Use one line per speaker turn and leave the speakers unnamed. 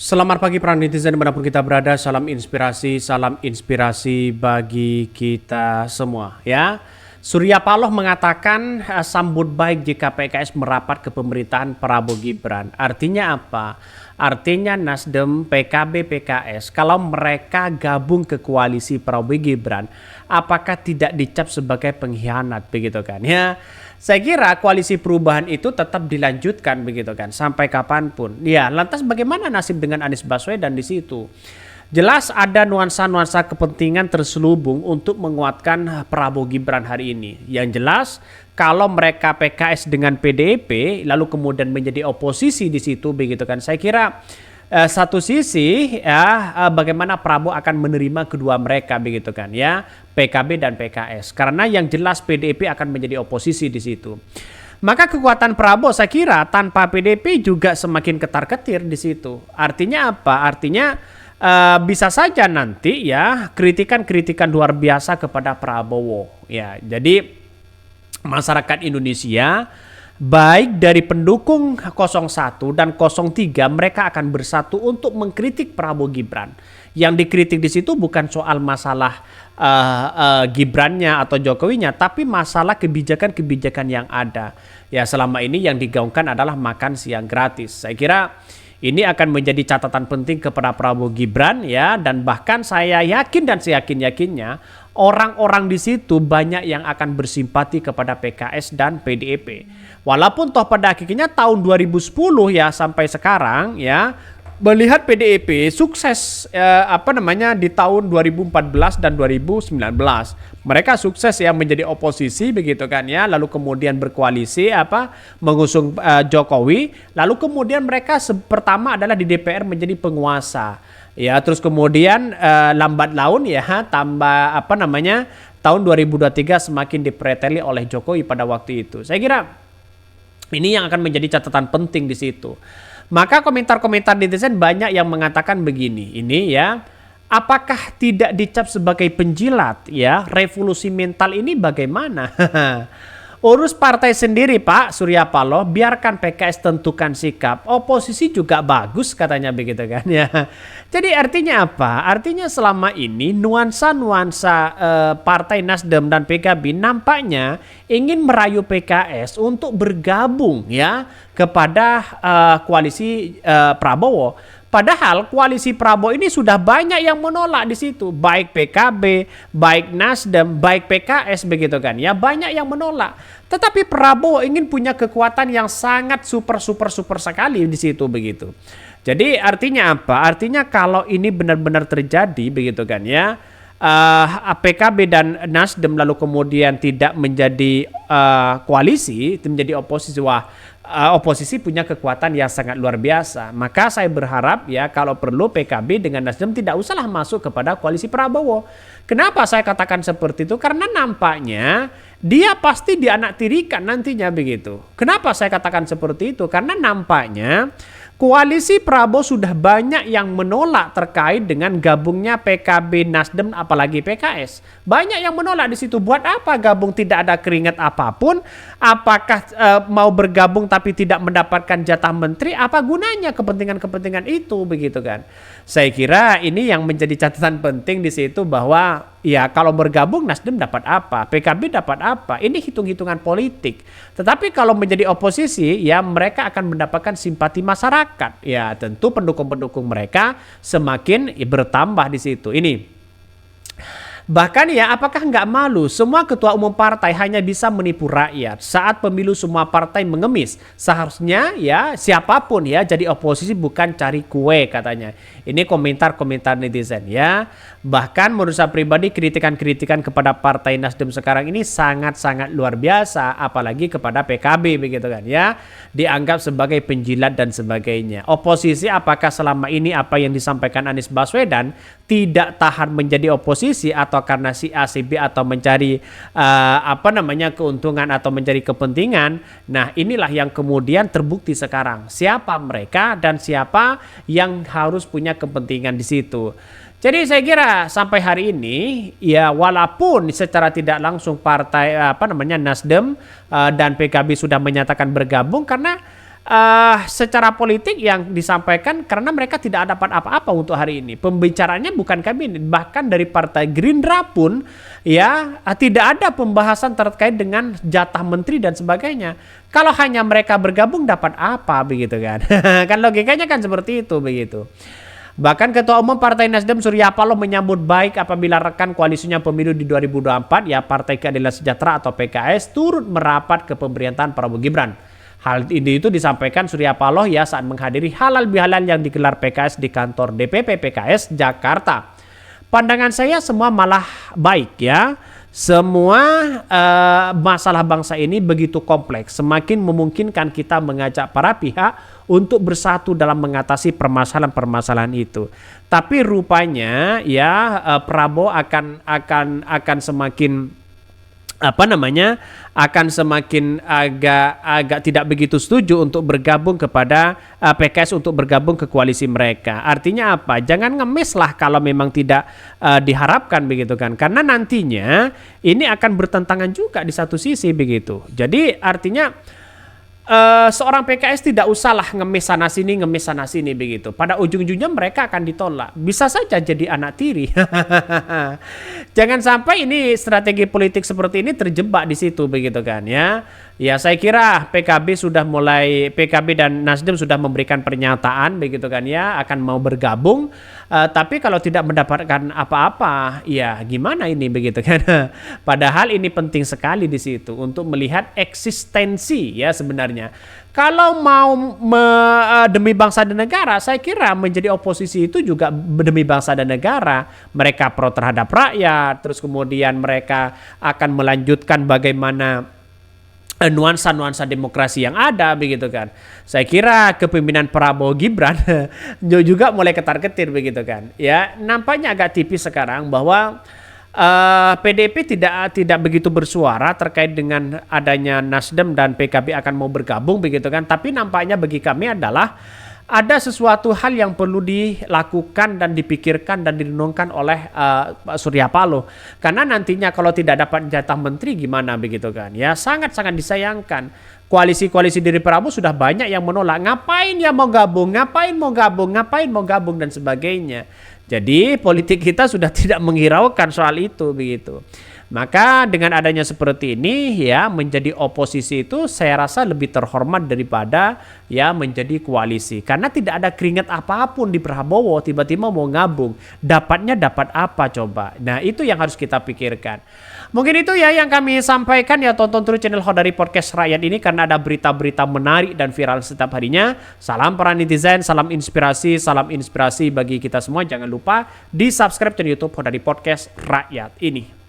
Selamat pagi para netizen dimanapun kita berada, salam inspirasi bagi kita semua ya. Surya Paloh mengatakan sambut baik jika PKS merapat ke pemerintahan Prabowo Gibran. Artinya apa? Artinya Nasdem, PKB, PKS kalau mereka gabung ke koalisi Prabowo Gibran, apakah tidak dicap sebagai pengkhianat begitu kan ya? Saya kira koalisi perubahan itu tetap dilanjutkan begitu kan sampai kapanpun. Ya, lantas bagaimana nasib dengan Anies Baswedan di situ? Jelas ada nuansa-nuansa kepentingan terselubung untuk menguatkan Prabowo Gibran hari ini. Yang jelas kalau mereka PKS dengan PDIP lalu kemudian menjadi oposisi di situ begitu kan. Saya kira satu sisi ya bagaimana Prabowo akan menerima kedua mereka begitu kan ya, PKB dan PKS. Karena yang jelas PDIP akan menjadi oposisi di situ. Maka kekuatan Prabowo saya kira tanpa PDIP juga semakin ketar-ketir di situ. Artinya apa? Artinya bisa saja nanti ya kritikan-kritikan luar biasa kepada Prabowo ya. Jadi masyarakat Indonesia baik dari pendukung 01 dan 03 mereka akan bersatu untuk mengkritik Prabowo Gibran. Yang dikritik di situ bukan soal masalah Gibrannya atau Jokowinya, tapi masalah kebijakan-kebijakan yang ada. Ya selama ini yang digaungkan adalah makan siang gratis. Saya kira ini akan menjadi catatan penting kepada Prabowo Gibran ya, dan bahkan saya yakin dan seyakin-yakinnya orang-orang di situ banyak yang akan bersimpati kepada PKS dan PDIP. Walaupun toh pada akhirnya tahun 2010 ya sampai sekarang ya melihat PDIP sukses di tahun 2014 dan 2019. Mereka sukses ya menjadi oposisi begitu kan ya, lalu kemudian berkoalisi mengusung Jokowi, lalu kemudian mereka pertama adalah di DPR menjadi penguasa. Ya, terus kemudian lambat laun ya tambah tahun 2023 semakin dipreteli oleh Jokowi pada waktu itu. Saya kira ini yang akan menjadi catatan penting di situ. Maka komentar-komentar netizen banyak yang mengatakan begini, ini ya, apakah tidak dicap sebagai penjilat ya? Revolusi mental ini bagaimana? Urus partai sendiri Pak Surya Paloh, biarkan PKS tentukan sikap. Oposisi juga bagus katanya begitu kan ya. Jadi artinya apa? Artinya selama ini nuansa-nuansa partai Nasdem dan PKB nampaknya ingin merayu PKS untuk bergabung ya kepada koalisi Prabowo. Padahal koalisi Prabowo ini sudah banyak yang menolak di situ, baik PKB, baik Nasdem, baik PKS begitu kan ya, banyak yang menolak. Tetapi Prabowo ingin punya kekuatan yang sangat super sekali di situ begitu. Jadi artinya apa? Artinya kalau ini benar-benar terjadi begitu kan ya, PKB dan Nasdem lalu kemudian tidak menjadi koalisi, menjadi oposisi, oposisi punya kekuatan yang sangat luar biasa. Maka saya berharap ya kalau perlu PKB dengan Nasdem tidak usahlah masuk kepada koalisi Prabowo. Kenapa saya katakan seperti itu? Karena nampaknya dia pasti dianaktirikan nantinya begitu. Kenapa saya katakan seperti itu? Karena nampaknya koalisi Prabowo sudah banyak yang menolak terkait dengan gabungnya PKB, Nasdem, apalagi PKS. Banyak yang menolak di situ. Buat apa gabung tidak ada keringat apapun? Apakah mau bergabung tapi tidak mendapatkan jatah menteri? Apa gunanya kepentingan-kepentingan itu begitu kan? Saya kira ini yang menjadi catatan penting di situ bahwa ya kalau bergabung Nasdem dapat apa, PKB dapat apa, ini hitung-hitungan politik. Tetapi kalau menjadi oposisi ya mereka akan mendapatkan simpati masyarakat. Ya tentu pendukung-pendukung mereka semakin bertambah di situ. Ini bahkan ya apakah nggak malu semua ketua umum partai hanya bisa menipu rakyat saat pemilu semua partai mengemis. Seharusnya ya siapapun ya jadi oposisi bukan cari kue katanya. Ini komentar-komentar netizen ya. Bahkan menurut saya pribadi kritikan-kritikan kepada partai Nasdem sekarang ini sangat-sangat luar biasa. Apalagi kepada PKB begitu kan ya. Dianggap sebagai penjilat dan sebagainya. Oposisi apakah selama ini apa yang disampaikan Anies Baswedan tidak tahan menjadi oposisi atau karena si A si B atau mencari keuntungan atau mencari kepentingan. Nah inilah yang kemudian terbukti sekarang siapa mereka dan siapa yang harus punya kepentingan di situ. Jadi saya kira sampai hari ini ya walaupun secara tidak langsung partai Nasdem dan PKB sudah menyatakan bergabung karena secara politik yang disampaikan karena mereka tidak dapat apa-apa untuk hari ini. Pembicaranya bukan kabinet, bahkan dari Partai Gerindra pun ya tidak ada pembahasan terkait dengan jatah menteri dan sebagainya. Kalau hanya mereka bergabung dapat apa begitu kan? Kan logikanya kan seperti itu begitu. Bahkan Ketua Umum Partai Nasdem Surya Paloh menyambut baik apabila rekan koalisinya pemilu di 2024 ya Partai Keadilan Sejahtera atau PKS turut merapat ke pemerintahan Prabowo Gibran. Hal ini itu disampaikan Surya Paloh ya saat menghadiri halal bihalal yang digelar PKS di kantor DPP PKS Jakarta. Pandangan saya semua malah baik ya. Semua masalah bangsa ini begitu kompleks, semakin memungkinkan kita mengajak para pihak untuk bersatu dalam mengatasi permasalahan-permasalahan itu. Tapi rupanya ya Prabowo akan semakin akan semakin agak tidak begitu setuju untuk bergabung kepada PKS untuk bergabung ke koalisi mereka. Artinya apa? Jangan ngemis lah kalau memang tidak diharapkan begitu kan. Karena nantinya ini akan bertentangan juga di satu sisi begitu. Jadi artinya seorang PKS tidak usahlah ngemis sana sini begitu. Pada ujung-ujungnya mereka akan ditolak. Bisa saja jadi anak tiri. Jangan sampai ini strategi politik seperti ini terjebak di situ begitu kan ya. Ya saya kira PKB dan Nasdem sudah memberikan pernyataan begitu kan ya akan mau bergabung. Tapi kalau tidak mendapatkan apa-apa ya gimana ini begitu kan. Padahal ini penting sekali di situ untuk melihat eksistensi ya sebenarnya. Kalau mau demi bangsa dan negara, saya kira menjadi oposisi itu juga demi bangsa dan negara. Mereka pro terhadap rakyat, terus kemudian mereka akan melanjutkan bagaimana nuansa-nuansa demokrasi yang ada begitu kan. Saya kira kepemimpinan Prabowo Gibran juga mulai ketar-ketir begitu kan. Ya, nampaknya agak tipis sekarang bahwa PDIP tidak begitu bersuara terkait dengan adanya Nasdem dan PKB akan mau bergabung begitu kan. Tapi nampaknya bagi kami adalah ada sesuatu hal yang perlu dilakukan dan dipikirkan dan direnungkan oleh Surya Paloh. Karena nantinya kalau tidak dapat jatah menteri gimana begitu kan. Ya sangat-sangat disayangkan. Koalisi-koalisi dari Prabowo sudah banyak yang menolak. Ngapain ya mau gabung, ngapain mau gabung dan sebagainya. Jadi politik kita sudah tidak menghiraukan soal itu begitu. Maka dengan adanya seperti ini ya menjadi oposisi itu saya rasa lebih terhormat daripada ya menjadi koalisi. Karena tidak ada keringat apapun di Prabowo tiba-tiba mau gabung. Dapatnya dapat apa coba? Nah itu yang harus kita pikirkan. Mungkin itu ya yang kami sampaikan ya tonton terus channel Khodari Podcast Rakyat ini karena ada berita-berita menarik dan viral setiap harinya. Salam para netizen, salam inspirasi bagi kita semua. Jangan lupa di subscribe channel YouTube Khodari Podcast Rakyat ini.